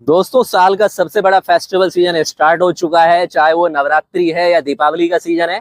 दोस्तों, साल का सबसे बड़ा फेस्टिवल सीजन स्टार्ट हो चुका है, चाहे वो नवरात्रि है या दीपावली का सीजन है।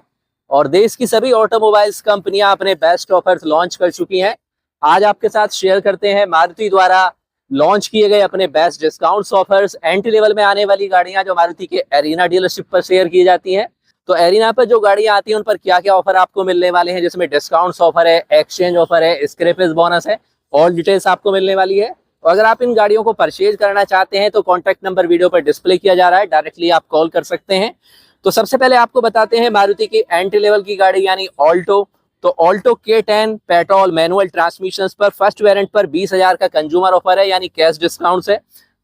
और देश की सभी ऑटोमोबाइल्स कंपनियां अपने बेस्ट ऑफर्स लॉन्च कर चुकी हैं। आज आपके साथ शेयर करते हैं मारुति द्वारा लॉन्च किए गए अपने best discounts offers. Entry level में आने वाली गाड़ियां जो मारुति के एरिना डीलरशिप पर शेयर की जाती हैं। तो एरिना पर जो गाड़ियां आती हैं उन पर क्या क्या ऑफर आपको मिलने वाले हैं, जिसमें डिस्काउंट्स ऑफर है, एक्सचेंज ऑफर है, स्क्रैपेज बोनस है, और डिटेल्स आपको मिलने वाली है। और अगर आप इन गाड़ियों को परचेज करना चाहते हैं तो कॉन्टैक्ट नंबर वीडियो पर डिस्प्ले किया जा रहा है, डायरेक्टली आप कॉल कर सकते हैं। तो सबसे पहले आपको बताते हैं मारुति की एंट्री लेवल की गाड़ी यानी ऑल्टो। तो Alto K10 petrol manual transmission पर फर्स्ट वेरिएंट पर 20,000 का कंज्यूमर ऑफर है, यानी कैश डिस्काउंट है।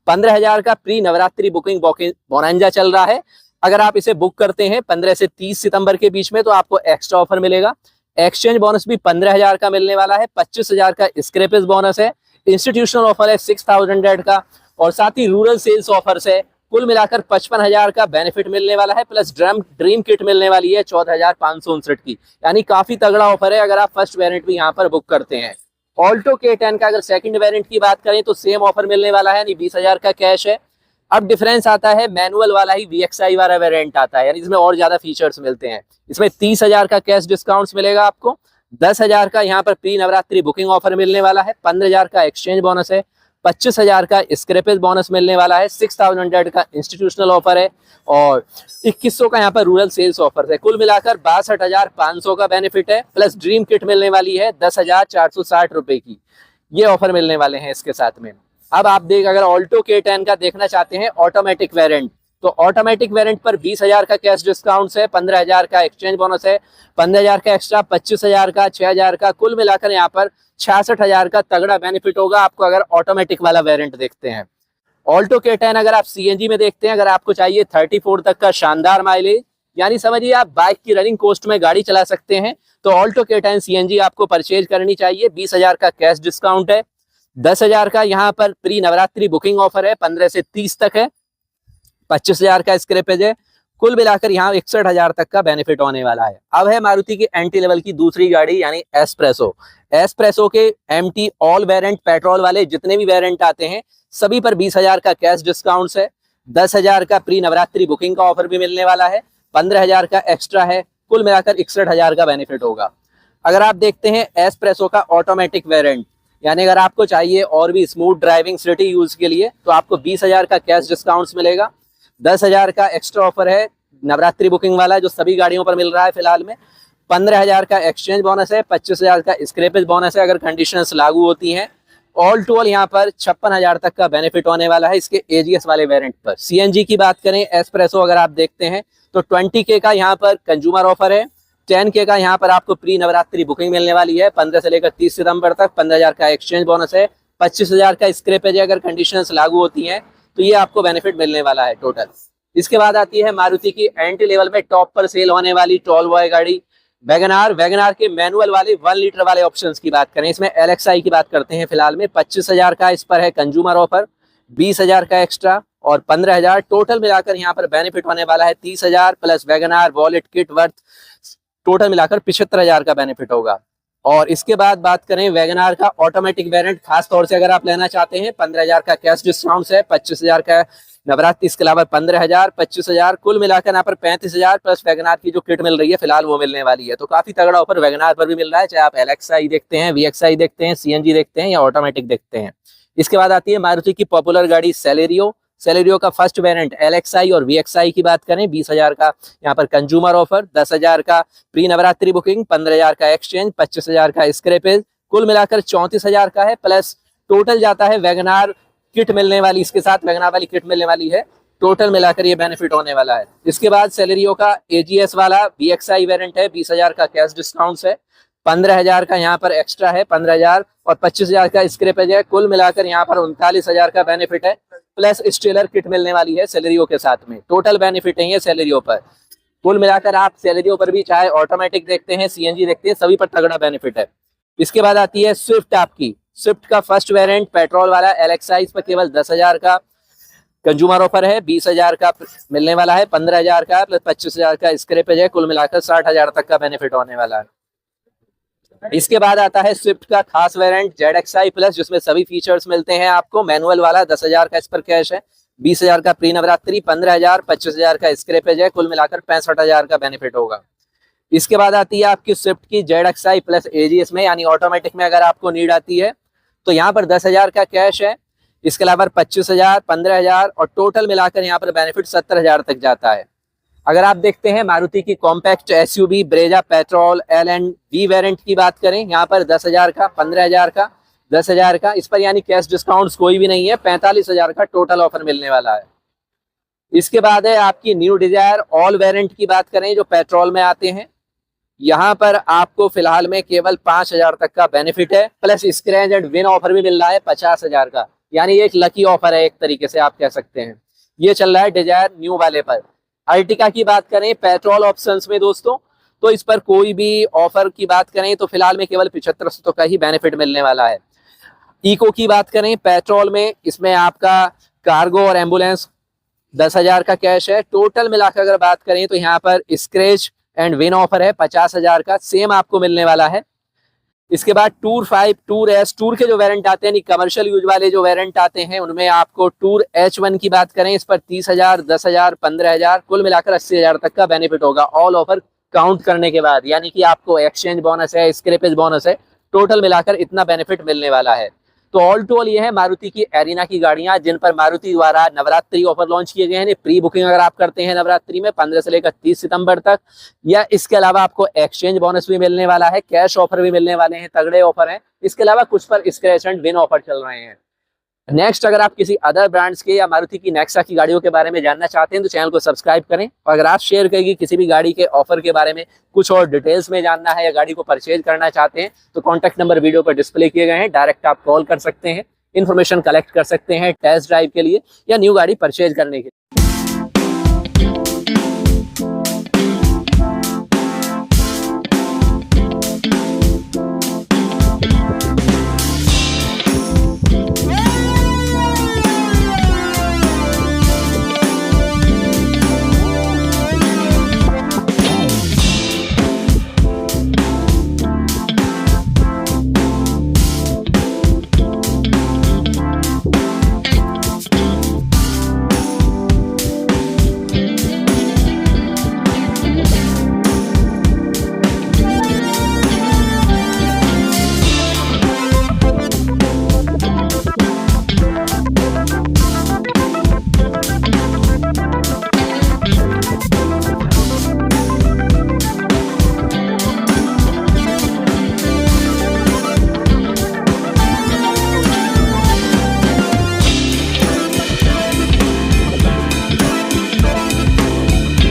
15,000 का प्री नवरात्रि बुकिंग बोनांजा चल रहा है। अगर आप इसे बुक करते हैं 15 से 30 सितंबर के बीच में तो आपको एक्स्ट्रा ऑफर मिलेगा। एक्सचेंज बोनस भी 15,000 का मिलने वाला है। 25,000 का स्क्रैपेज बोनस है। इंस्टीट्यूशनल ऑफर है 6,000 का, और साथ ही रूरल सेल्स ऑफर से कुल मिलाकर 55,000 का बेनिफिट मिलने वाला है। प्लस ड्रीम किट मिलने वाली है 14,559 की, यानी काफी तगड़ा ऑफर है अगर आप फर्स्ट वेरिएंट भी यहाँ पर बुक करते हैं। ऑल्टो K10 का अगर सेकंड वेरिएंट की बात करें तो सेम ऑफर मिलने वाला है, यानी 20,000 का कैश है। अब डिफरेंस आता है, मैनुअल वाला ही VXI वाला वेरिएंट आता है, यानी इसमें और ज्यादा फीचर्स मिलते हैं। इसमें 30,000 का कैश डिस्काउंट मिलेगा आपको। 10,000 का यहाँ पर प्री नवरात्रि बुकिंग ऑफर मिलने वाला है। 15,000 का एक्सचेंज बोनस है। 25,000 का स्क्रैपेज बोनस मिलने वाला है। 6,000 का इंस्टीट्यूशनल ऑफर है, और 2100 का यहाँ पर रूरल सेल्स ऑफर है। कुल मिलाकर 62,500 का बेनिफिट है। प्लस ड्रीम किट मिलने वाली है 10,460 रुपए की। ये ऑफर मिलने वाले हैं इसके साथ में। अब आप अगर ऑल्टो K10 का देखना चाहते हैं ऑटोमेटिक वेरिएंट, तो ऑटोमेटिक वेरिएंट पर 20,000 का कैश डिस्काउंट है। 15,000 का एक्सचेंज बोनस है। 15,000 का एक्स्ट्रा, 25,000 का, 6,000 का, कुल मिलाकर यहाँ पर 66,000 का तगड़ा बेनिफिट होगा आपको अगर ऑटोमेटिक वाला वेरिएंट देखते हैं। ऑल्टो K10 अगर आप CNG में देखते हैं, अगर आपको चाहिए 34 तक का शानदार माइलेज, यानी समझिए आप बाइक की रनिंग कॉस्ट में गाड़ी चला सकते हैं, तो ऑल्टो K10 CNG आपको परचेज करनी चाहिए। 20,000 का कैश डिस्काउंट है। 10,000 का यहाँ पर प्री नवरात्रि बुकिंग ऑफर है, 15 से 30 तक है। 25,000 का स्क्रैपेज है। कुल मिलाकर यहाँ 61,000 तक का बेनिफिट होने वाला है। अब है मारुति की एंट्री लेवल की दूसरी गाड़ी यानी एस्प्रेसो। एस्प्रेसो के MT ऑल वेरिएंट पेट्रोल वाले जितने भी वेरिएंट आते हैं सभी पर 20,000 का कैश डिस्काउंट है। 10,000 का प्री नवरात्रि बुकिंग का ऑफर भी मिलने वाला है। 15,000 का एक्स्ट्रा है। कुल मिलाकर 61,000 का बेनिफिट होगा। अगर आप देखते हैं एस्प्रेसो का ऑटोमेटिक वेरिएंट, यानी अगर आपको चाहिए और भी स्मूथ ड्राइविंग सिटी यूज के लिए, तो आपको 20,000 का कैश डिस्काउंट मिलेगा। 10,000 का एक्स्ट्रा ऑफर है नवरात्रि बुकिंग वाला, जो सभी गाड़ियों पर मिल रहा है फिलहाल में। 15,000 का एक्सचेंज बोनस है। 25,000 का स्क्रैपेज बोनस है अगर कंडीशंस लागू होती हैं। ऑल टू ऑल यहाँ पर 56,000 तक का बेनिफिट होने वाला है इसके AGS वाले वेरिएंट पर। CNG की बात करें एस्प्रेसो अगर आप देखते हैं तो 20K का यहाँ पर कंज्यूमर ऑफर है। 10K का यहाँ पर आपको प्री नवरात्रि बुकिंग मिलने वाली है 15 से लेकर 30 सितंबर तक। 15,000 का एक्सचेंज बोनस है। 25,000 का स्क्रैपेज है अगर कंडीशंस लागू होती हैं, तो ये आपको बेनिफिट मिलने वाला है टोटल। इसके बाद आती है मारुति की एंट्री लेवल में टॉप पर सेल होने वाली टॉल बॉय गाड़ी वैगनार। वैगनार के मैनुअल वाले 1 लीटर वाले ऑप्शंस की बात करें, इसमें LXI की बात करते हैं फिलहाल में। 25,000 का इस पर है कंज्यूमर ऑफर। 20,000 का एक्स्ट्रा और 15,000 टोटल मिलाकर यहाँ पर बेनिफिट होने वाला है 30,000 plus WagonR wallet kit worth total मिलाकर 75,000 का बेनिफिट होगा। और इसके बाद बात करें वैगनार का ऑटोमेटिक वेरिएंट, खास तौर से अगर आप लेना चाहते हैं 15,000 का कैश डिस्काउंट है। 25,000 का नवरात्रि, इसके अलावा 15,000, 25,000, कुल मिलाकर यहाँ पर 35,000 प्लस वैगनार की जो किट मिल रही है फिलहाल वो मिलने वाली है। तो काफी तगड़ा ऑफर वैगनार पर भी मिल रहा है, चाहे आप LXI देखते हैं, VXI देखते हैं, CNG देखते हैं या ऑटोमेटिक देखते हैं। इसके बाद आती है मारुति की पॉपुलर गाड़ी सेलेरियो। सेलेरियो का फर्स्ट वेरिएंट LXI और VXI की बात करें, 20,000 का यहाँ पर कंज्यूमर ऑफर। 10,000 का प्री नवरात्रि बुकिंग। 15,000 का एक्सचेंज। 25,000 का स्क्रैपेज। कुल मिलाकर 34,000 का है। प्लस टोटल जाता है वैगनार किट मिलने वाली, इसके साथ वैगनार वाली किट मिलने वाली है। टोटल मिलाकर ये बेनिफिट होने वाला है। इसके बाद सेलेरियो का AGS वाला VXI वेरिएंट है। 20,000 का कैश डिस्काउंट है। 15,000 का यहाँ पर एक्स्ट्रा है। 15,000 और 25,000 का स्क्रैपेज है। कुल मिलाकर यहाँ पर 39,000 का बेनिफिट है। प्लस स्टेलर किट मिलने वाली है सेलेरियो के साथ में। टोटल बेनिफिट है ये सेलेरियो पर। कुल मिलाकर आप सेलेरियो पर भी चाहे ऑटोमेटिक देखते हैं, CNG देखते हैं, सभी पर तगड़ा बेनिफिट है। इसके बाद आती है स्विफ्ट आपकी। स्विफ्ट का फर्स्ट वेरिएंट पेट्रोल वाला LXI, इस पर केवल 10,000 का कंज्यूमर ऑफर है। 20,000 का मिलने वाला है। 15,000 का प्लस 25,000 का स्क्रैपेज है। कुल मिलाकर 60,000 तक का बेनिफिट होने वाला है। इसके बाद आता है स्विफ्ट का खास वेरिएंट ZXI प्लस, जिसमें सभी फीचर्स मिलते हैं आपको। मैनुअल वाला 10,000 का इस पर कैश है। 20,000 का प्री नवरात्रि, 15,000, 25,000 का स्क्रैपेज है, कुल मिलाकर 65,000 का बेनिफिट होगा। इसके बाद आती है आपकी स्विफ्ट की ZXi प्लस AGS में, यानी ऑटोमेटिक में अगर आपको नीड आती है तो यहाँ पर 10,000 का कैश है। इसके अलावा 25,000, 15,000 और टोटल मिलाकर यहाँ पर बेनिफिट 70,000 तक जाता है। अगर आप देखते हैं मारुति की compact SUV Brezza petrol L&V variant की बात करें, यहाँ पर 10,000 का, 15,000 का, 10,000 का, इस पर यानी कैश डिस्काउंट्स कोई भी नहीं है, 45,000 का टोटल ऑफर मिलने वाला है। इसके बाद है आपकी न्यू डिजायर ऑल वेरिएंट की बात करें जो पेट्रोल में आते हैं, यहाँ पर आपको फिलहाल में केवल 5,000 तक का बेनिफिट है, plus scratch and win offer भी मिल रहा है 50,000 का, यानी एक लकी ऑफर है एक तरीके से आप कह सकते हैं। ये चल रहा है डिजायर न्यू वाले पर। अर्टिका की बात करें पेट्रोल ऑप्शंस में दोस्तों, तो इस पर कोई भी ऑफर की बात करें तो फिलहाल में केवल 7500 का ही बेनिफिट मिलने वाला है। इको की बात करें पेट्रोल में, इसमें आपका कार्गो और एम्बुलेंस 10,000 का कैश है। टोटल मिलाकर अगर बात करें तो यहाँ पर स्क्रैच एंड विन ऑफर है 50,000 का, सेम आपको मिलने वाला है। इसके बाद टूर 5, टूर एस, टूर के जो वेरिएंट आते हैं कमर्शियल यूज वाले जो वेरिएंट आते हैं उनमें आपको टूर H1 की बात करें, इस पर 30,000, 10,000, 15,000, कुल मिलाकर 80,000 तक का बेनिफिट होगा ऑल ऑफर काउंट करने के बाद, यानी कि आपको एक्सचेंज बोनस है, स्क्रैपेज बोनस है, टोटल मिलाकर इतना बेनिफिट मिलने वाला है। तो ऑल टू ऑल ये है मारुति की एरिना की गाड़ियां जिन पर मारुति द्वारा नवरात्रि ऑफर लॉन्च किए गए हैं। प्री बुकिंग अगर आप करते हैं नवरात्रि में 15 से लेकर 30 सितंबर तक, या इसके अलावा आपको एक्सचेंज बोनस भी मिलने वाला है, कैश ऑफर भी मिलने वाले हैं, तगड़े ऑफर हैं। इसके अलावा कुछ पर स्क्रैच एंड विन ऑफर चल रहे हैं। नेक्स्ट अगर आप किसी अदर ब्रांड्स के या मारुति की नेक्सा की गाड़ियों के बारे में जानना चाहते हैं तो चैनल को सब्सक्राइब करें, और अगर आप शेयर करेंगे किसी भी गाड़ी के ऑफर के बारे में कुछ और डिटेल्स में जानना है या गाड़ी को परचेज करना चाहते हैं तो कॉन्टैक्ट नंबर वीडियो पर डिस्प्ले किए गए हैं, डायरेक्ट आप कॉल कर सकते हैं, इन्फॉर्मेशन कलेक्ट कर सकते हैं टेस्ट ड्राइव के लिए या न्यू गाड़ी परचेज करने के लिए।